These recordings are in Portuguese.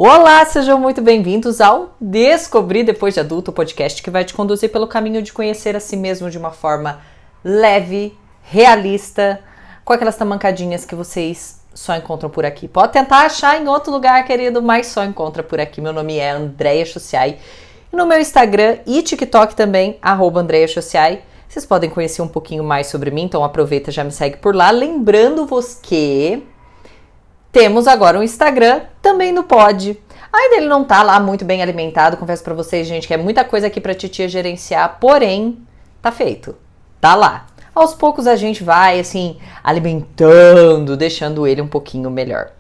Olá, sejam muito bem-vindos ao Descobrir Depois de Adulto, o podcast que vai te conduzir pelo caminho de conhecer a si mesmo de uma forma leve, realista, com aquelas tamancadinhas que vocês só encontram por aqui. Pode tentar achar em outro lugar, querido, mas só encontra por aqui. Meu nome é Andréia Chociai e no meu Instagram e TikTok também, @Andréia Chociai. Vocês podem conhecer um pouquinho mais sobre mim, então aproveita e já me segue por lá. Lembrando-vos que temos agora um Instagram também no Pod. Ainda ele não tá lá muito bem alimentado, confesso pra vocês, gente, que é muita coisa aqui pra titia gerenciar, porém, tá feito, tá lá. Aos poucos a gente vai, assim, alimentando, deixando ele um pouquinho melhor.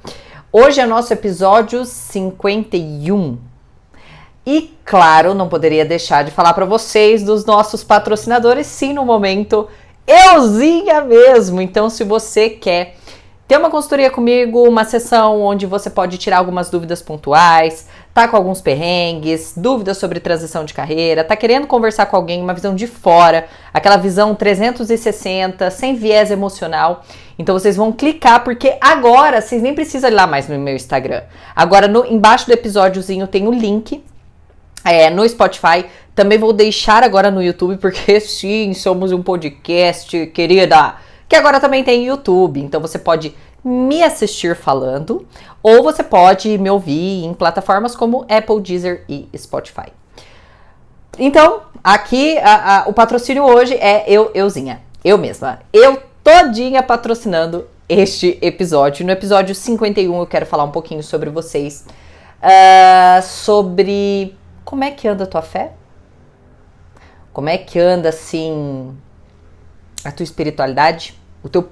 Hoje é nosso episódio 51. E, claro, não poderia deixar de falar pra vocês dos nossos patrocinadores, sim, no momento, euzinha mesmo. Então, se você quer ter uma consultoria comigo, uma sessão onde você pode tirar algumas dúvidas pontuais, tá com alguns perrengues, dúvidas sobre transição de carreira, tá querendo conversar com alguém, uma visão de fora, aquela visão 360, sem viés emocional. Então vocês vão clicar, porque agora vocês nem precisam ir lá mais no meu Instagram. Agora embaixo do episódiozinho tem o link no Spotify. Também vou deixar agora no YouTube, porque sim, somos um podcast, querida, que agora também tem YouTube, então você pode me assistir falando, ou você pode me ouvir em plataformas como Apple, Deezer e Spotify. Então, aqui o patrocínio hoje é euzinha, eu mesma. Eu todinha patrocinando este episódio. No episódio 51 eu quero falar um pouquinho sobre vocês, sobre como é que anda a tua fé, como é que anda, assim, a tua espiritualidade, o teu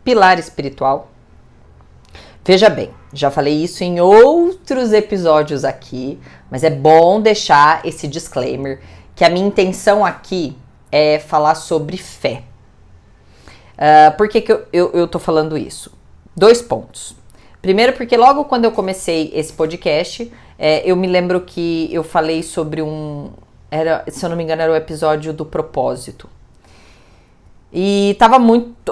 pilar espiritual. Veja bem, já falei isso em outros episódios aqui, mas é bom deixar esse disclaimer, que a minha intenção aqui é falar sobre fé. Por que eu tô falando isso? 2 pontos. Primeiro, porque logo quando eu comecei esse podcast, eu me lembro que eu falei sobre se eu não me engano, era o episódio do propósito. E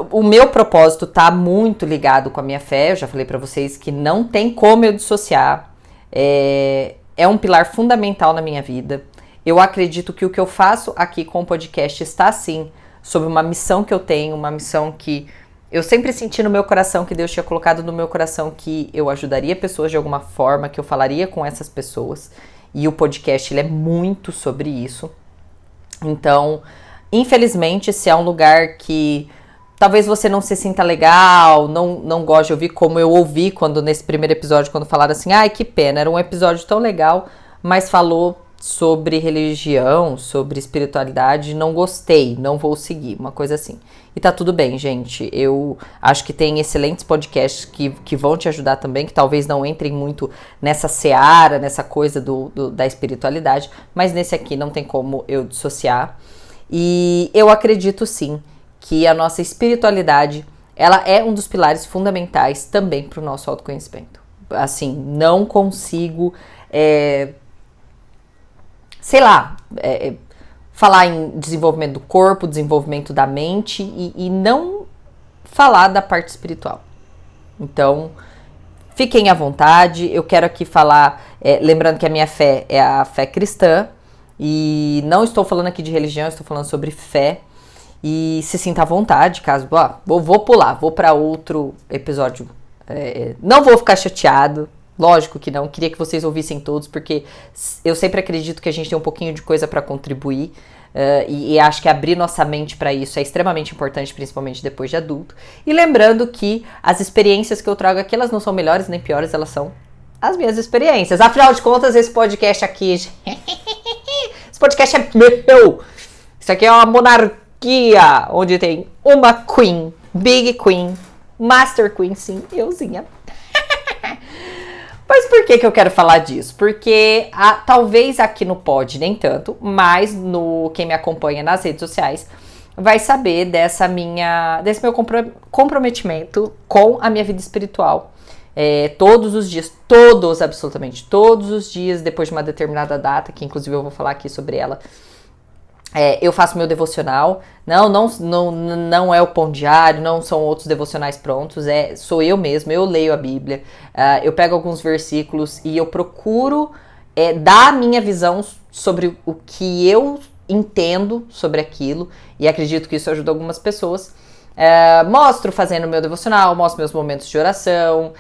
o meu propósito tá muito ligado com a minha fé. Eu já falei pra vocês que não tem como eu dissociar. É um pilar fundamental na minha vida. Eu acredito que o que eu faço aqui com o podcast está, sim, sobre uma missão que eu tenho, uma missão que eu sempre senti no meu coração, que Deus tinha colocado no meu coração, que eu ajudaria pessoas de alguma forma, que eu falaria com essas pessoas. E o podcast, ele é muito sobre isso. Então, infelizmente, se é um lugar que talvez você não se sinta legal, não goste de ouvir, como eu ouvi nesse primeiro episódio, quando falaram assim, ai, que pena, era um episódio tão legal, mas falou sobre religião, sobre espiritualidade, não gostei, não vou seguir, uma coisa assim. E tá tudo bem, gente, eu acho que tem excelentes podcasts que vão te ajudar também, que talvez não entrem muito nessa seara, nessa coisa da espiritualidade, mas nesse aqui não tem como eu dissociar. E eu acredito, sim, que a nossa espiritualidade, ela é um dos pilares fundamentais também para o nosso autoconhecimento. Assim, não consigo, falar em desenvolvimento do corpo, desenvolvimento da mente e não falar da parte espiritual. Então, fiquem à vontade. Eu quero aqui falar, lembrando que a minha fé é a fé cristã, e não estou falando aqui de religião, estou falando sobre fé. E se sinta à vontade, caso... vou pular, vou para outro episódio. Não vou ficar chateado, lógico que não. Queria que vocês ouvissem todos, porque eu sempre acredito que a gente tem um pouquinho de coisa para contribuir. E acho que abrir nossa mente para isso é extremamente importante, principalmente depois de adulto. E lembrando que as experiências que eu trago aqui, elas não são melhores nem piores, elas são as minhas experiências. Afinal de contas, esse podcast aqui... Esse podcast é meu. Isso aqui é uma monarquia, onde tem uma queen, big queen, master queen, sim, euzinha. Mas por que eu quero falar disso? Porque talvez aqui no pod nem tanto, mas quem me acompanha nas redes sociais vai saber desse meu comprometimento com a minha vida espiritual. Todos os dias, absolutamente todos os dias, depois de uma determinada data, que inclusive eu vou falar aqui sobre ela Eu faço meu devocional. Não é o pão diário, não são outros devocionais prontos. Sou eu mesmo, eu leio a Bíblia. Eu pego alguns versículos e eu procuro dar a minha visão sobre o que eu entendo sobre aquilo. E acredito que isso ajuda algumas pessoas. Mostro fazendo meu devocional, mostro meus momentos de oração.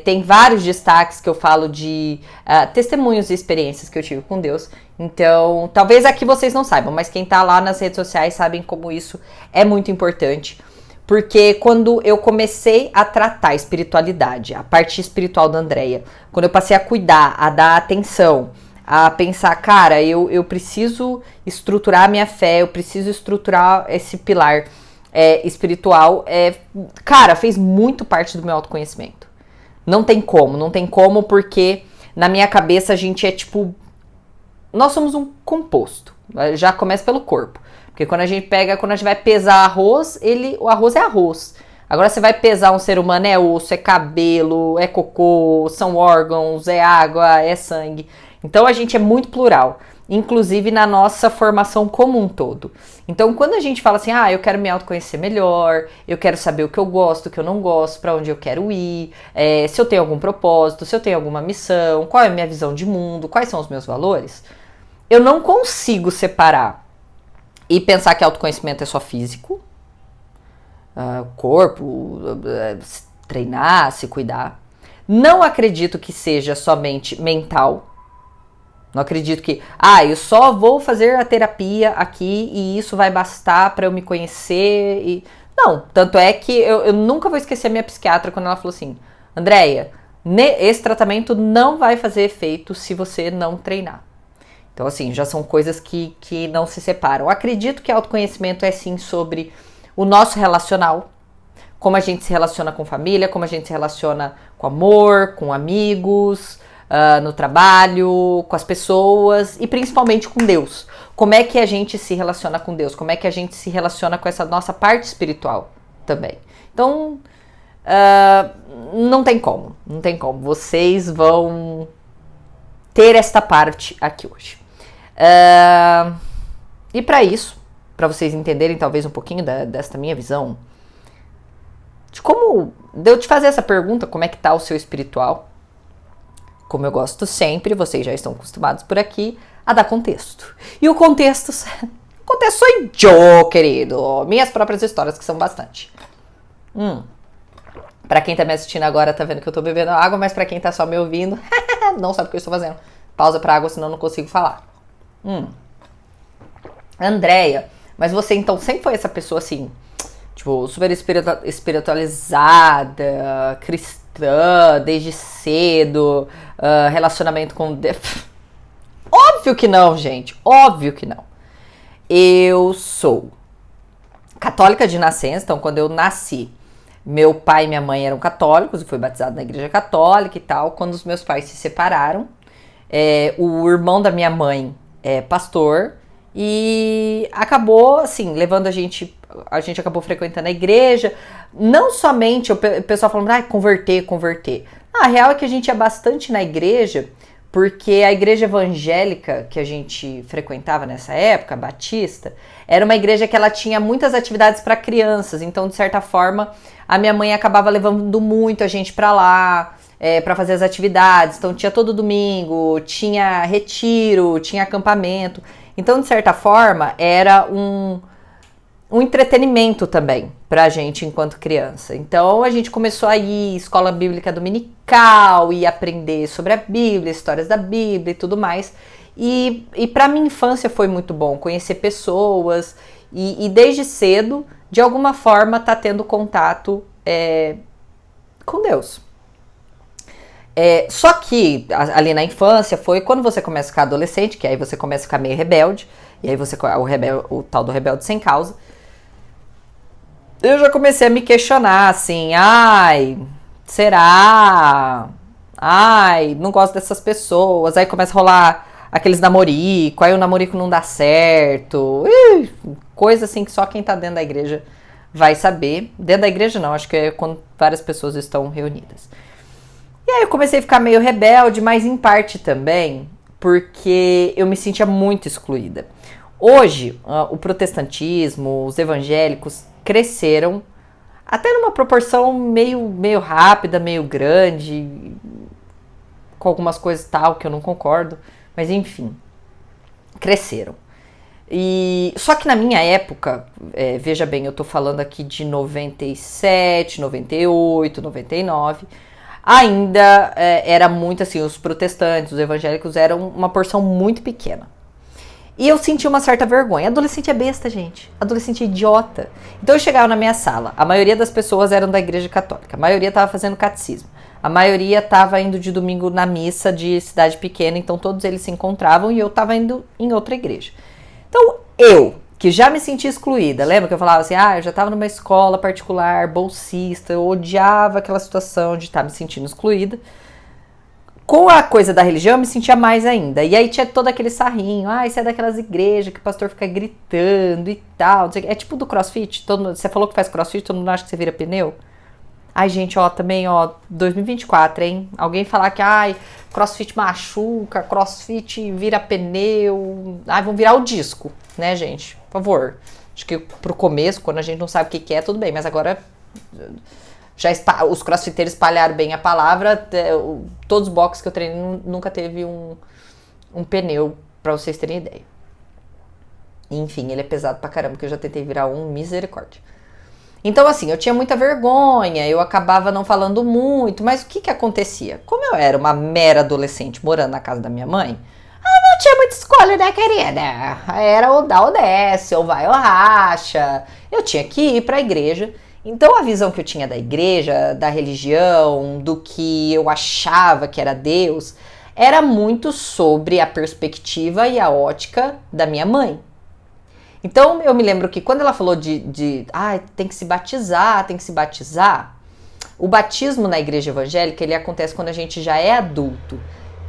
Tem vários destaques que eu falo de testemunhos e experiências que eu tive com Deus. Então, talvez aqui vocês não saibam, mas quem tá lá nas redes sociais sabem como isso é muito importante. Porque quando eu comecei a tratar a espiritualidade, a parte espiritual da Andrea, quando eu passei a cuidar, a dar atenção, a pensar, cara, eu preciso estruturar a minha fé, eu preciso estruturar esse pilar espiritual, cara, fez muito parte do meu autoconhecimento. Não tem como, porque na minha cabeça a gente é tipo, nós somos um composto, já começa pelo corpo, porque quando a gente vai pesar arroz, o arroz é arroz. Agora você vai pesar um ser humano, é osso, é cabelo, é cocô, são órgãos, é água, é sangue. Então a gente é muito plural, inclusive na nossa formação como um todo. Então quando a gente fala assim, eu quero me autoconhecer melhor, eu quero saber o que eu gosto, o que eu não gosto, para onde eu quero ir, se eu tenho algum propósito, se eu tenho alguma missão, qual é a minha visão de mundo, quais são os meus valores, eu não consigo separar e pensar que autoconhecimento é só físico, corpo, treinar, se cuidar. Não acredito que seja somente mental. Não acredito que, eu só vou fazer a terapia aqui e isso vai bastar para eu me conhecer. Não, tanto é que eu nunca vou esquecer a minha psiquiatra quando ela falou assim, Andréia, esse tratamento não vai fazer efeito se você não treinar. Então, assim, já são coisas que não se separam. Eu acredito que autoconhecimento é, sim, sobre o nosso relacional, como a gente se relaciona com família, como a gente se relaciona com amor, com amigos, no trabalho, com as pessoas e principalmente com Deus. Como é que a gente se relaciona com Deus? Como é que a gente se relaciona com essa nossa parte espiritual também? Então, não tem como. Vocês vão ter esta parte aqui hoje. E para isso, para vocês entenderem talvez um pouquinho desta minha visão, de eu te fazer essa pergunta, como é que tá o seu espiritual? Como eu gosto sempre, vocês já estão acostumados por aqui a dar contexto. E o contexto sou eu, querido. Minhas próprias histórias, que são bastante. Pra quem tá me assistindo agora, tá vendo que eu tô bebendo água, mas pra quem tá só me ouvindo, não sabe o que eu estou fazendo. Pausa pra água, senão eu não consigo falar. Andréia, mas você então sempre foi essa pessoa assim, tipo, super espiritualizada, cristã, desde cedo, relacionamento com Deus? Óbvio que não, gente. Óbvio que não. Eu sou católica de nascença, então quando eu nasci, meu pai e minha mãe eram católicos, eu fui batizado na igreja católica e tal. Quando os meus pais se separaram, o irmão da minha mãe é pastor e acabou, assim, levando a gente acabou frequentando a igreja, não somente o pessoal falando, converter. A real é que a gente ia bastante na igreja, porque a igreja evangélica que a gente frequentava nessa época, batista, era uma igreja que ela tinha muitas atividades para crianças, então de certa forma a minha mãe acabava levando muito a gente para lá, para fazer as atividades, então tinha todo domingo, tinha retiro, tinha acampamento, então de certa forma era um entretenimento também pra gente enquanto criança. Então a gente começou a ir escola bíblica dominical e aprender sobre a Bíblia, histórias da Bíblia e tudo mais. E pra minha infância foi muito bom conhecer pessoas e desde cedo, de alguma forma, tá tendo contato com Deus. Só que ali na infância foi quando você começa a ficar adolescente, que aí você começa a ficar meio rebelde, e aí você o tal do rebelde sem causa. Eu já comecei a me questionar, assim, será? Não gosto dessas pessoas. Aí começa a rolar aqueles namorico, aí o namorico não dá certo. Coisa assim que só quem tá dentro da igreja vai saber. Dentro da igreja não, acho que é quando várias pessoas estão reunidas. E aí eu comecei a ficar meio rebelde, mas em parte também porque eu me sentia muito excluída. Hoje, o protestantismo, os evangélicos cresceram até numa proporção meio rápida, meio grande, com algumas coisas tal que eu não concordo, mas enfim, cresceram. E só que na minha época, veja bem, eu tô falando aqui de 97, 98, 99, ainda era muito assim, os protestantes, os evangélicos eram uma porção muito pequena. E eu senti uma certa vergonha. Adolescente é besta, gente. Adolescente é idiota. Então eu chegava na minha sala, a maioria das pessoas eram da igreja católica, a maioria estava fazendo catecismo, a maioria estava indo de domingo na missa de cidade pequena, então todos eles se encontravam e eu estava indo em outra igreja. Então eu, que já me sentia excluída, lembra que eu falava assim, eu já estava numa escola particular, bolsista, eu odiava aquela situação de estar me sentindo excluída. Com a coisa da religião, eu me sentia mais ainda. E aí tinha todo aquele sarrinho. Isso é daquelas igrejas que o pastor fica gritando e tal. É tipo do CrossFit. Você falou que faz CrossFit, todo mundo acha que você vira pneu? Ai, gente, também, 2024, hein? Alguém falar que, CrossFit machuca, CrossFit vira pneu. Vão virar o disco, né, gente? Por favor. Acho que pro começo, quando a gente não sabe o que é, tudo bem. Mas agora... os crossfiteiros espalharam bem a palavra. Todos os boxes que eu treinei nunca teve um pneu, pra vocês terem ideia. Enfim, ele é pesado pra caramba, que eu já tentei virar misericórdia. Então assim, eu tinha muita vergonha, eu acabava não falando muito, mas o que acontecia? Como eu era uma mera adolescente morando na casa da minha mãe, não tinha muita escolha, né, querida? Era ou dá ou desce, ou vai ou racha. Eu tinha que ir pra igreja. Então a visão que eu tinha da igreja, da religião, do que eu achava que era Deus, era muito sobre a perspectiva e a ótica da minha mãe. Então eu me lembro que quando ela falou tem que se batizar, o batismo na igreja evangélica, ele acontece quando a gente já é adulto,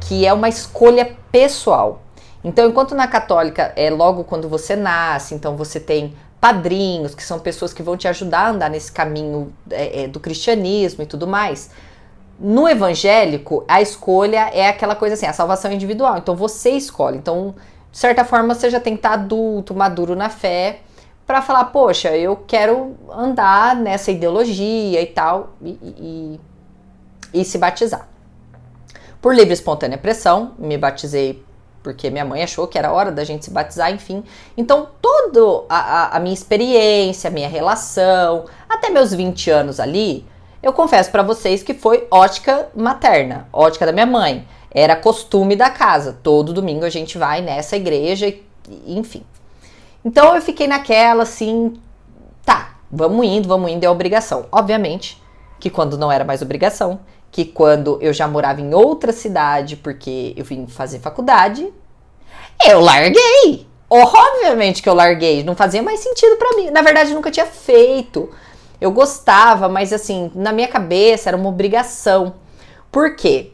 que é uma escolha pessoal. Então enquanto na católica é logo quando você nasce, então você tem padrinhos, que são pessoas que vão te ajudar a andar nesse caminho do cristianismo e tudo mais. No evangélico, a escolha é aquela coisa assim, a salvação é individual, então você escolhe. Então, de certa forma, você já tem que estar adulto, maduro na fé, para falar, poxa, eu quero andar nessa ideologia e tal, e se batizar. Por livre e espontânea pressão, me batizei porque minha mãe achou que era hora da gente se batizar, enfim. Então, toda a minha experiência, a minha relação, até meus 20 anos ali, eu confesso pra vocês que foi ótica materna, ótica da minha mãe. Era costume da casa. Todo domingo a gente vai nessa igreja, enfim. Então, eu fiquei naquela, assim, vamos indo, é obrigação. Obviamente que quando não era mais obrigação, que quando eu já morava em outra cidade, porque eu vim fazer faculdade, eu larguei. Obviamente que eu larguei, não fazia mais sentido pra mim. Na verdade, eu nunca tinha feito. Eu gostava, mas assim, na minha cabeça era uma obrigação. Por quê?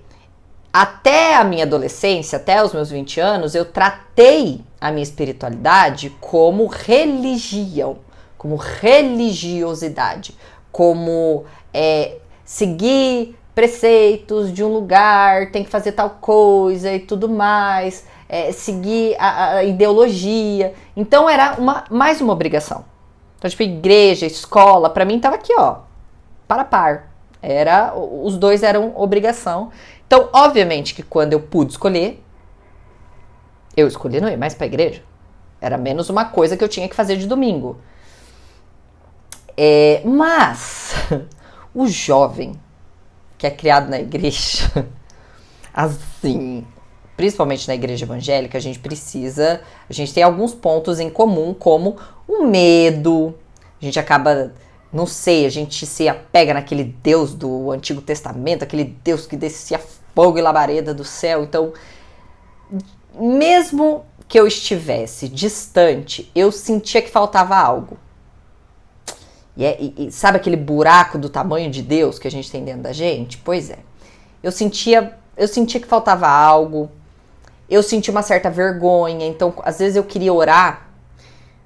Até a minha adolescência, até os meus 20 anos, eu tratei a minha espiritualidade como religião, como religiosidade, como seguir preceitos de um lugar, tem que fazer tal coisa e tudo mais, seguir a ideologia. Então era mais uma obrigação. Então, tipo, igreja, escola, pra mim tava aqui, para par. Os dois eram obrigação. Então, obviamente que quando eu pude escolher, eu escolhi não ir mais pra igreja. Era menos uma coisa que eu tinha que fazer de domingo. Mas o jovem que é criado na igreja, assim, principalmente na igreja evangélica, a gente tem alguns pontos em comum, como o medo, a gente acaba, não sei, a gente se apega naquele Deus do Antigo Testamento, aquele Deus que descia fogo e labareda do céu. Então, mesmo que eu estivesse distante, eu sentia que faltava algo. E sabe aquele buraco do tamanho de Deus que a gente tem dentro da gente? Pois é. Eu sentia que faltava algo. Eu sentia uma certa vergonha. Então, às vezes eu queria orar,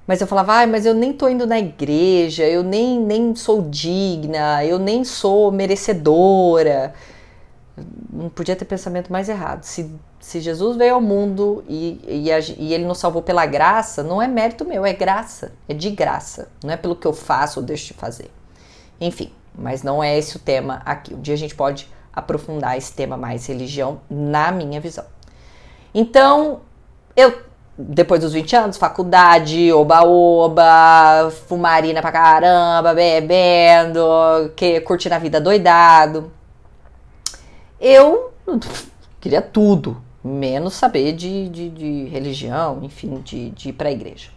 mas eu falava, mas eu nem tô indo na igreja, eu nem sou digna, eu nem sou merecedora. Não podia ter pensamento mais errado. Se Se Jesus veio ao mundo e ele nos salvou pela graça, não é mérito meu, é graça. É de graça. Não é pelo que eu faço ou deixo de fazer. Enfim, mas não é esse o tema aqui. Um dia a gente pode aprofundar esse tema mais religião, na minha visão. Então, depois dos 20 anos, faculdade, oba-oba, fumarina pra caramba, bebendo, curtindo a vida doidado. Eu queria tudo, menos saber de religião, enfim, de ir pra igreja.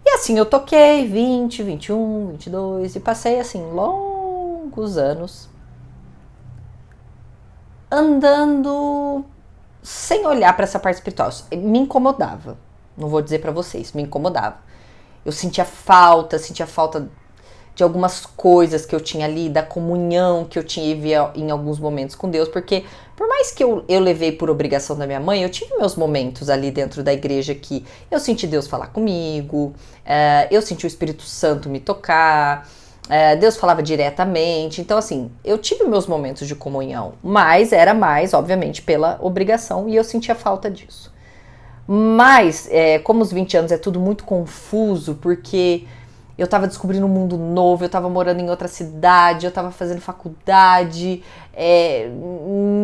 E assim, eu toquei 20, 21, 22 e passei assim, longos anos andando sem olhar para essa parte espiritual. Me incomodava. Não vou dizer para vocês, me incomodava. Eu sentia falta de algumas coisas que eu tinha ali, da comunhão que eu tinha em alguns momentos com Deus, porque por mais que eu levei por obrigação da minha mãe, eu tive meus momentos ali dentro da igreja que eu senti Deus falar comigo, eu senti o Espírito Santo me tocar, Deus falava diretamente. Então assim, eu tive meus momentos de comunhão, mas era mais, obviamente, pela obrigação e eu sentia falta disso. Mas, como os 20 anos é tudo muito confuso, porque eu tava descobrindo um mundo novo, eu tava morando em outra cidade, eu tava fazendo faculdade,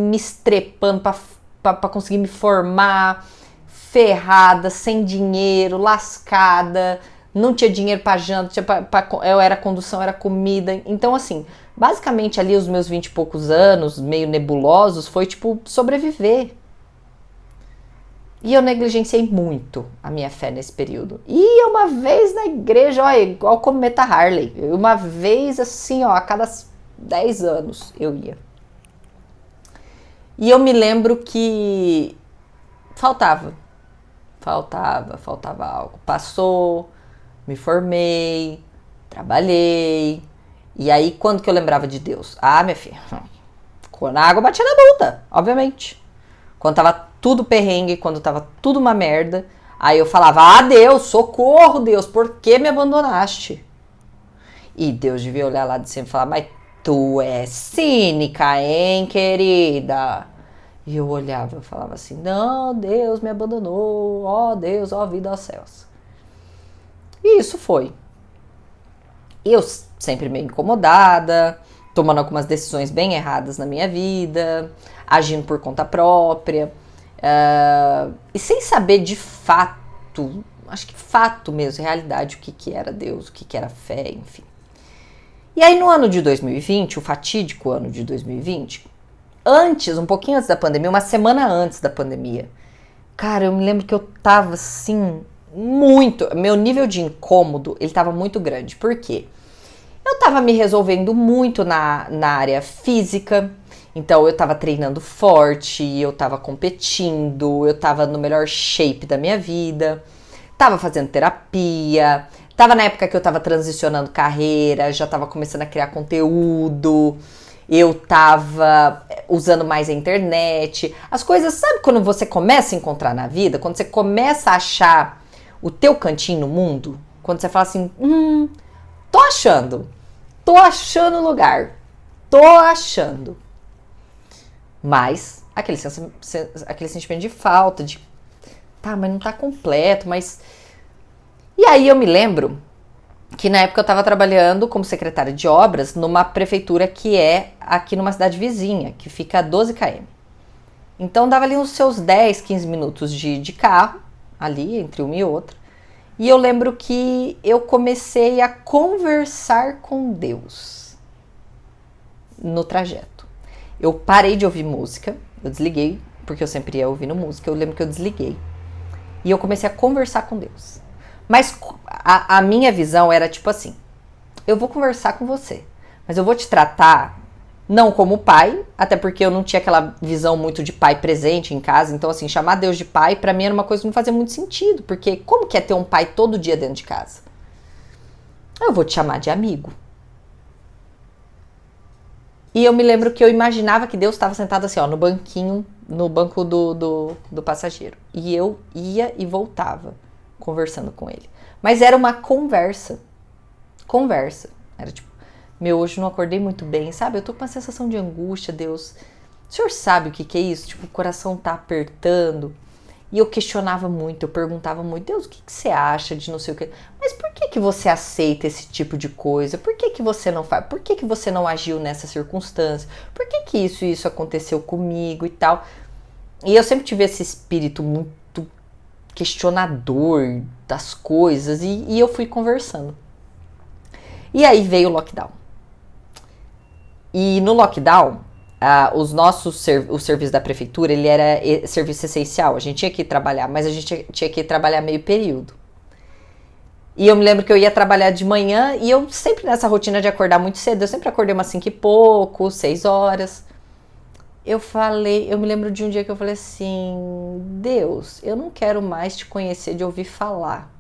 me estrepando pra conseguir me formar, ferrada, sem dinheiro, lascada, não tinha dinheiro pra janta, eu era condução, era comida. Então, assim, basicamente ali os meus 20 e poucos anos, meio nebulosos, foi tipo sobreviver. E eu negligenciei muito a minha fé nesse período. E uma vez na igreja, ó, igual como Meta Harley. Uma vez assim, ó, a cada 10 anos eu ia. E eu me lembro que faltava algo. Passou, me formei, trabalhei. E aí, quando que eu lembrava de Deus? Ah, minha filha, quando a água batia na bunda, obviamente. Quando tava tudo perrengue, quando tava tudo uma merda, aí eu falava, ah, Deus, socorro, Deus, por que me abandonaste? E Deus devia olhar lá de cima e falar, mas tu é cínica, hein, querida? E eu olhava, eu falava assim, não, Deus me abandonou, ó Deus, ó vida aos céus. E isso foi. E eu sempre meio incomodada, tomando algumas decisões bem erradas na minha vida, agindo por conta própria, e sem saber de fato, acho que fato mesmo, realidade, o que era Deus, o que era fé, enfim. E aí no ano de 2020, o fatídico ano de 2020, um pouquinho antes da pandemia, uma semana antes da pandemia, cara, eu me lembro que eu tava assim, meu nível de incômodo, ele tava muito grande. Por quê? Eu tava me resolvendo muito na área física, então eu tava treinando forte, eu tava competindo, eu tava no melhor shape da minha vida, tava fazendo terapia, tava na época que eu tava transicionando carreira, já tava começando a criar conteúdo, eu tava usando mais a internet, as coisas, sabe quando você começa a encontrar na vida, quando você começa a achar o teu cantinho no mundo, quando você fala assim, tô achando o lugar, tô achando. Mas aquele sentimento de falta, tá, mas não tá completo, mas... E aí eu me lembro que na época eu tava trabalhando como secretária de obras numa prefeitura que é aqui numa cidade vizinha, que fica a 12 km. Então dava ali uns seus 10, 15 minutos de carro, ali entre uma e outra. E eu lembro que eu comecei a conversar com Deus no trajeto. Eu parei de ouvir música, eu desliguei, porque eu sempre ia ouvindo música, eu lembro que eu desliguei. E eu comecei a conversar com Deus. Mas a minha visão era tipo assim, eu vou conversar com você, mas eu vou te tratar não como pai, até porque eu não tinha aquela visão muito de pai presente em casa, então assim, chamar Deus de pai pra mim era uma coisa que não fazia muito sentido, porque como que é ter um pai todo dia dentro de casa? Eu vou te chamar de amigo. E eu me lembro que eu imaginava que Deus estava sentado assim, ó, no banquinho, no banco do passageiro. E eu ia e voltava conversando com ele. Mas era uma conversa. Era tipo, hoje não acordei muito bem, sabe? Eu tô com uma sensação de angústia, Deus. O senhor sabe o que é isso? Tipo, o coração tá apertando. E eu questionava muito, eu perguntava muito, Deus, o que você acha de não sei o quê? Mas por que você aceita esse tipo de coisa? Por que você não faz? Por que você não agiu nessa circunstância? Por que isso aconteceu comigo e tal? E eu sempre tive esse espírito muito questionador das coisas e eu fui conversando. E aí veio o lockdown. E no lockdown, o serviço da prefeitura, ele era serviço essencial. A gente tinha que ir trabalhar, mas a gente tinha que ir trabalhar meio período. E eu me lembro que eu ia trabalhar de manhã e eu sempre nessa rotina de acordar muito cedo, eu sempre acordei umas 5 e pouco, 6 horas. Eu me lembro de um dia que eu falei assim, Deus, eu não quero mais te conhecer de ouvir falar.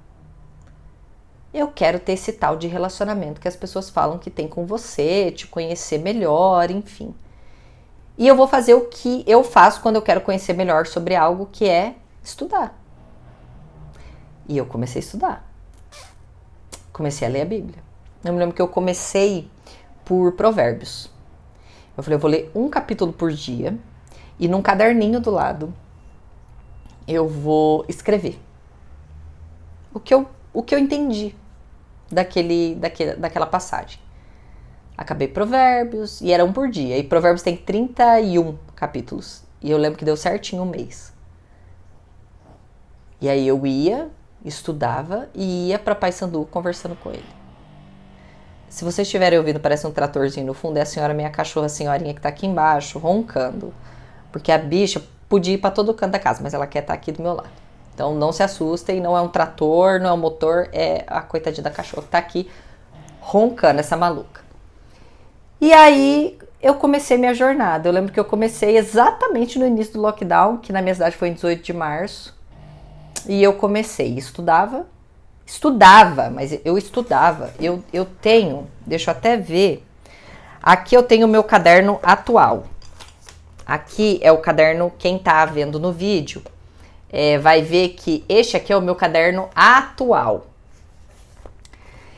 Eu quero ter esse tal de relacionamento que as pessoas falam que tem com você, te conhecer melhor, enfim. E eu vou fazer o que eu faço quando eu quero conhecer melhor sobre algo, que é estudar. E eu comecei a estudar. Comecei a ler a Bíblia. Eu me lembro que eu comecei por Provérbios. Eu falei, eu vou ler um capítulo por dia e num caderninho do lado eu vou escrever o que eu entendi daquela passagem. Acabei Provérbios e era um por dia. E Provérbios tem 31 capítulos. E eu lembro que deu certinho um mês. E aí eu ia, estudava e ia para Paysandu conversando com ele. Se vocês estiverem ouvindo, parece um tratorzinho no fundo, é a senhora, minha cachorra, a senhorinha que tá aqui embaixo, roncando. Porque a bicha podia ir para todo canto da casa, mas ela quer estar aqui do meu lado. Então não se assustem, não é um trator, não é um motor, é a coitadinha da cachorra que tá aqui roncando, essa maluca. E aí eu comecei minha jornada. Eu lembro que eu comecei exatamente no início do lockdown, que na minha cidade foi em 18 de março. E eu comecei, estudava, mas eu estudava. Eu tenho, deixa eu até ver, aqui eu tenho o meu caderno atual. Aqui é o caderno, quem tá vendo no vídeo, vai ver que este aqui é o meu caderno atual.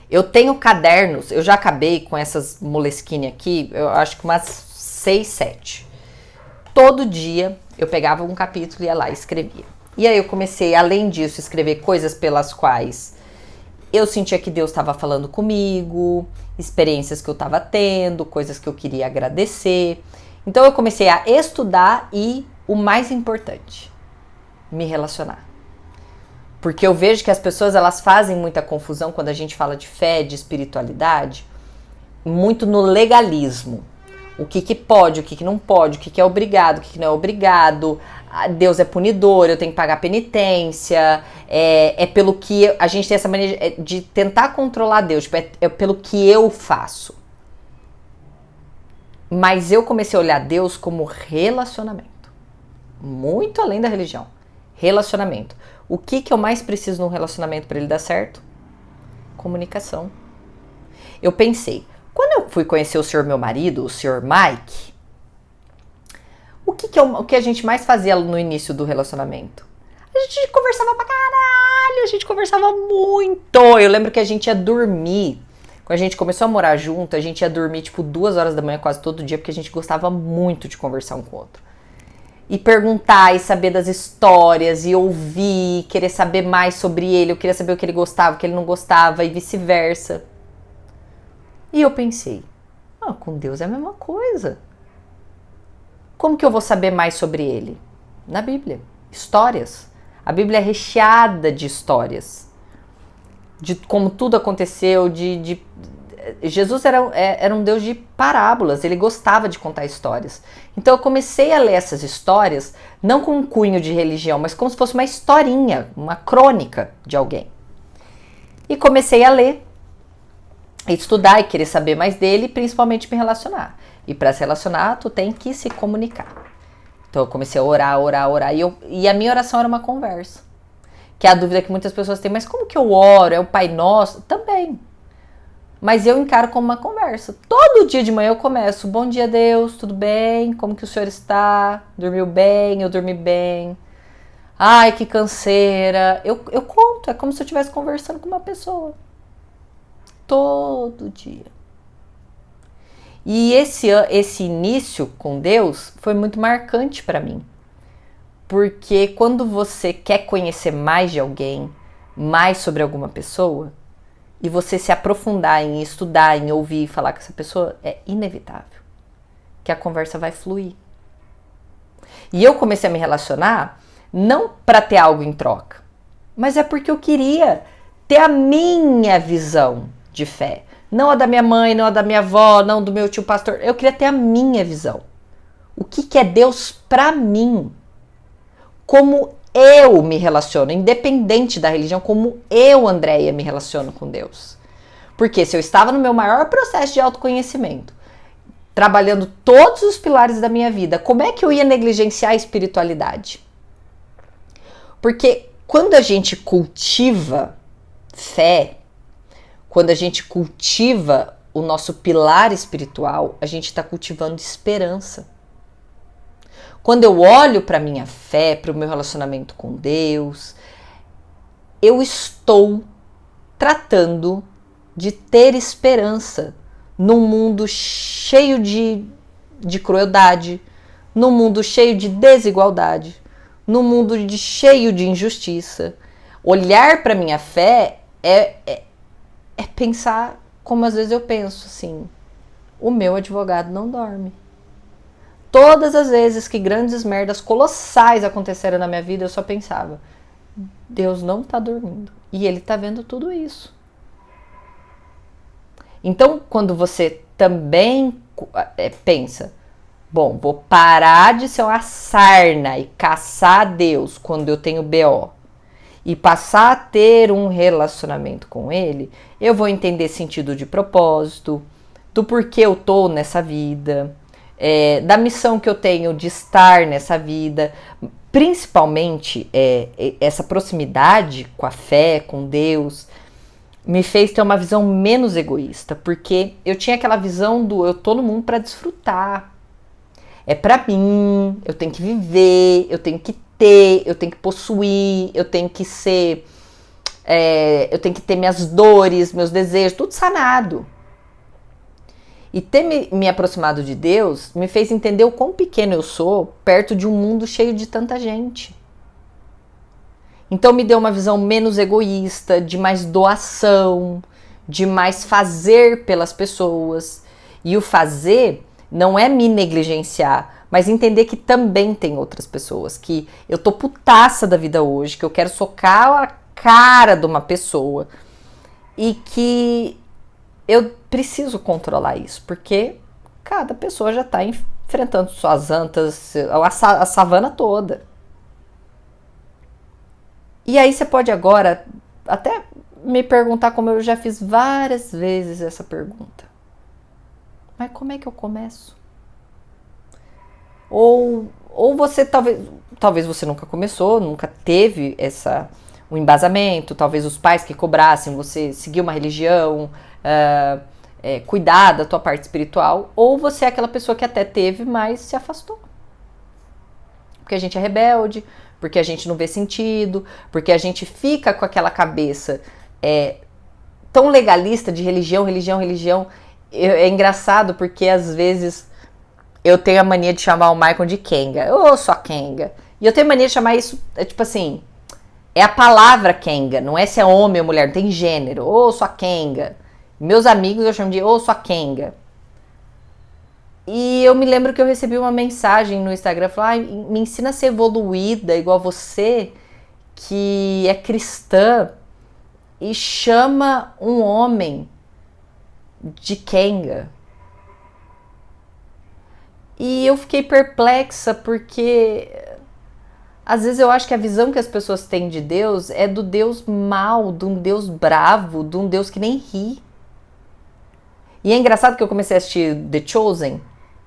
Eu tenho cadernos, eu já acabei com essas Moleskine aqui, eu acho que umas 6, 7. Todo dia eu pegava um capítulo e ia lá e escrevia. E aí eu comecei, além disso, a escrever coisas pelas quais eu sentia que Deus estava falando comigo, experiências que eu estava tendo, coisas que eu queria agradecer. Então eu comecei a estudar e, o mais importante, me relacionar. Porque eu vejo que as pessoas, elas fazem muita confusão quando a gente fala de fé, de espiritualidade, muito no legalismo. O que pode, o que não pode, o que é obrigado, o que não é obrigado. Deus é punidor, eu tenho que pagar penitência. É pelo que a gente tem essa mania de tentar controlar Deus, tipo, é pelo que eu faço. Mas eu comecei a olhar Deus como relacionamento. Muito além da religião. Relacionamento. O que eu mais preciso num relacionamento para ele dar certo? Comunicação. Eu pensei, quando eu fui conhecer o senhor meu marido, o senhor Mike, o que a gente mais fazia no início do relacionamento? A gente conversava pra caralho, a gente conversava muito. Eu lembro que a gente ia dormir. Quando a gente começou a morar junto, a gente ia dormir tipo 2 horas da manhã quase todo dia, porque a gente gostava muito de conversar um com o outro. E perguntar e saber das histórias e ouvir, querer saber mais sobre ele. Eu queria saber o que ele gostava, o que ele não gostava e vice-versa. E eu pensei, com Deus é a mesma coisa. Como que eu vou saber mais sobre ele? Na Bíblia. Histórias. A Bíblia é recheada de histórias. De como tudo aconteceu, Jesus era um Deus de parábolas, ele gostava de contar histórias. Então eu comecei a ler essas histórias, não com um cunho de religião, mas como se fosse uma historinha, uma crônica de alguém. E comecei a ler, estudar e querer saber mais dele, principalmente me relacionar. E para se relacionar, tu tem que se comunicar. Então eu comecei a orar. E a minha oração era uma conversa. Que é a dúvida que muitas pessoas têm, mas como que eu oro? É o Pai Nosso? Também. Mas eu encaro como uma conversa. Todo dia de manhã eu começo, bom dia Deus, tudo bem? Como que o senhor está? Dormiu bem? Eu dormi bem. Ai, que canseira. Eu conto, é como se eu estivesse conversando com uma pessoa. Todo dia. E esse início com Deus foi muito marcante para mim. Porque quando você quer conhecer mais de alguém, mais sobre alguma pessoa, e você se aprofundar em estudar, em ouvir e falar com essa pessoa, é inevitável que a conversa vai fluir. E eu comecei a me relacionar não para ter algo em troca, mas é porque eu queria ter a minha visão de fé. Não a da minha mãe, não a da minha avó, não do meu tio pastor. Eu queria ter a minha visão. O que é Deus para mim? Como eu me relaciono, independente da religião, como eu, Andréia, me relaciono com Deus. Porque se eu estava no meu maior processo de autoconhecimento, trabalhando todos os pilares da minha vida, como é que eu ia negligenciar a espiritualidade? Porque quando a gente cultiva fé, quando a gente cultiva o nosso pilar espiritual, a gente está cultivando esperança. Quando eu olho para a minha fé, para o meu relacionamento com Deus, eu estou tratando de ter esperança num mundo cheio de crueldade, num mundo cheio de desigualdade, num mundo cheio de injustiça. Olhar para a minha fé é pensar como às vezes eu penso assim, o meu advogado não dorme. Todas as vezes que grandes merdas colossais aconteceram na minha vida, eu só pensava, Deus não tá dormindo. E Ele tá vendo tudo isso. Então, quando você também pensa, bom, vou parar de ser uma sarna e caçar a Deus quando eu tenho BO e passar a ter um relacionamento com Ele, eu vou entender sentido de propósito, do porquê eu tô nessa vida, da missão que eu tenho de estar nessa vida, principalmente essa proximidade com a fé, com Deus, me fez ter uma visão menos egoísta, porque eu tinha aquela visão do eu tô no mundo para desfrutar, é para mim, eu tenho que viver, eu tenho que ter, eu tenho que possuir, eu tenho que ser, eu tenho que ter minhas dores, meus desejos, tudo sanado. E ter me aproximado de Deus me fez entender o quão pequeno eu sou perto de um mundo cheio de tanta gente. Então me deu uma visão menos egoísta, de mais doação, de mais fazer pelas pessoas. E o fazer não é me negligenciar, mas entender que também tem outras pessoas, que eu tô putaça da vida hoje, que eu quero socar a cara de uma pessoa e que eu preciso controlar isso, porque cada pessoa já tá enfrentando suas antas, a savana toda. E aí você pode agora até me perguntar, como eu já fiz várias vezes essa pergunta. Mas como é que eu começo? Ou você talvez você nunca começou, nunca teve um embasamento, talvez os pais que cobrassem você seguir uma religião, cuidar da tua parte espiritual, ou você é aquela pessoa que até teve, mas se afastou. Porque a gente é rebelde, porque a gente não vê sentido, porque a gente fica com aquela cabeça tão legalista de religião. É engraçado porque às vezes eu tenho a mania de chamar o Michael de Kenga. Ô, só Kenga. E eu tenho a mania de chamar isso, tipo assim, é a palavra Kenga, não é se é homem ou mulher, não tem gênero. Ô, só Kenga. Meus amigos eu chamo de ô, só Kenga. E eu me lembro que eu recebi uma mensagem no Instagram, falando, me ensina a ser evoluída igual você, que é cristã, e chama um homem de Kenga. E eu fiquei perplexa, porque às vezes eu acho que a visão que as pessoas têm de Deus é do Deus mau, de um Deus bravo, de um Deus que nem ri. E é engraçado que eu comecei a assistir The Chosen,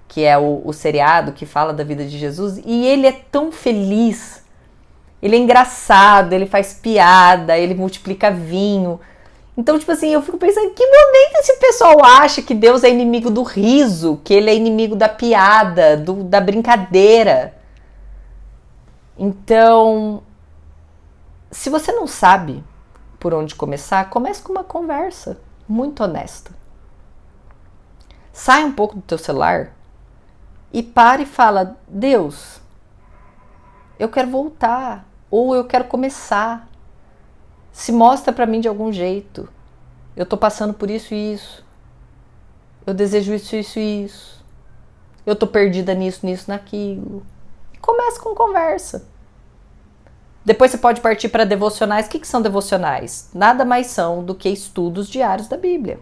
que é o seriado que fala da vida de Jesus, e ele é tão feliz, ele é engraçado, ele faz piada, ele multiplica vinho. Então, tipo assim, eu fico pensando, em que momento esse pessoal acha que Deus é inimigo do riso, que ele é inimigo da piada, da brincadeira? Então, se você não sabe por onde começar, comece com uma conversa muito honesta. Sai um pouco do teu celular e para e fala: Deus, eu quero voltar, ou eu quero começar. Se mostra para mim de algum jeito. Eu tô passando por isso e isso. Eu desejo isso, isso e isso. Eu tô perdida nisso, nisso, naquilo. Começa com conversa. Depois você pode partir para devocionais. O que são devocionais? Nada mais são do que estudos diários da Bíblia.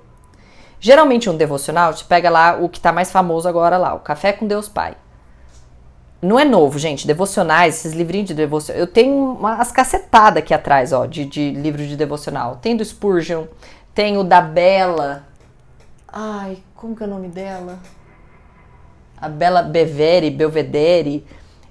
Geralmente um devocional, você pega lá o que tá mais famoso agora lá, o Café com Deus Pai. Não é novo, gente, devocionais, esses livrinhos de devocional. Eu tenho umas cacetadas aqui atrás, ó, de livro de devocional. Tem do Spurgeon, tem o da Bela. Ai, como que é o nome dela? A Bela Belvedere.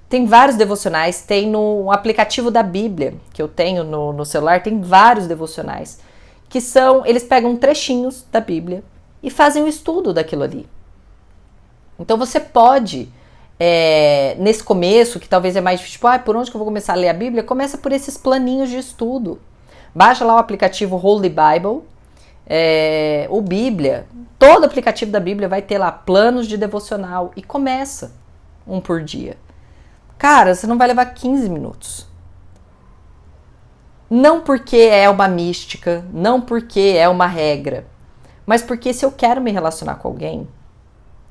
Tem vários devocionais, tem no aplicativo da Bíblia, que eu tenho no celular, tem vários devocionais. Que são, eles pegam trechinhos da Bíblia e fazem um estudo daquilo ali. Então você pode, nesse começo, que talvez é mais difícil, tipo, por onde que eu vou começar a ler a Bíblia? Começa por esses planinhos de estudo. Baixa lá o aplicativo Holy Bible, ou Bíblia. Todo aplicativo da Bíblia vai ter lá planos de devocional e começa um por dia. Cara, você não vai levar 15 minutos. Não porque é uma mística, não porque é uma regra, mas porque se eu quero me relacionar com alguém,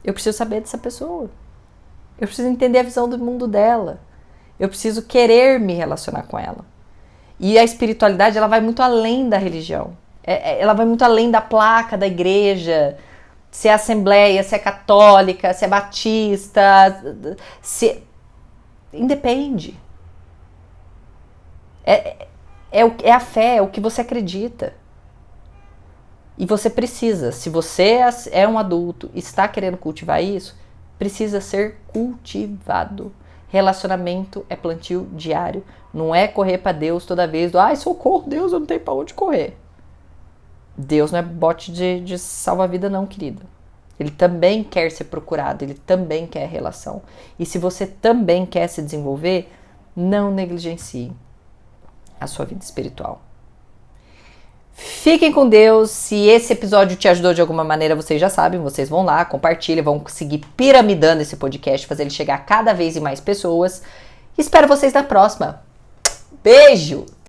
eu preciso saber dessa pessoa. Eu preciso entender a visão do mundo dela. Eu preciso querer me relacionar com ela. E a espiritualidade, ela vai muito além da religião. Ela vai muito além da placa da igreja, se é assembleia, se é católica, se é batista, independe. É a fé, é o que você acredita. E você precisa, se você é um adulto e está querendo cultivar isso, precisa ser cultivado. Relacionamento é plantio diário. Não é correr para Deus toda vez ai, socorro, Deus, eu não tenho para onde correr. Deus não é bote de salva-vida não, querida. Ele também quer ser procurado, ele também quer relação. E se você também quer se desenvolver, não negligencie a sua vida espiritual. Fiquem com Deus. Se esse episódio te ajudou de alguma maneira, vocês já sabem, vocês vão lá, compartilhem, vão seguir piramidando esse podcast, fazer ele chegar a cada vez em mais pessoas. Espero vocês na próxima. Beijo!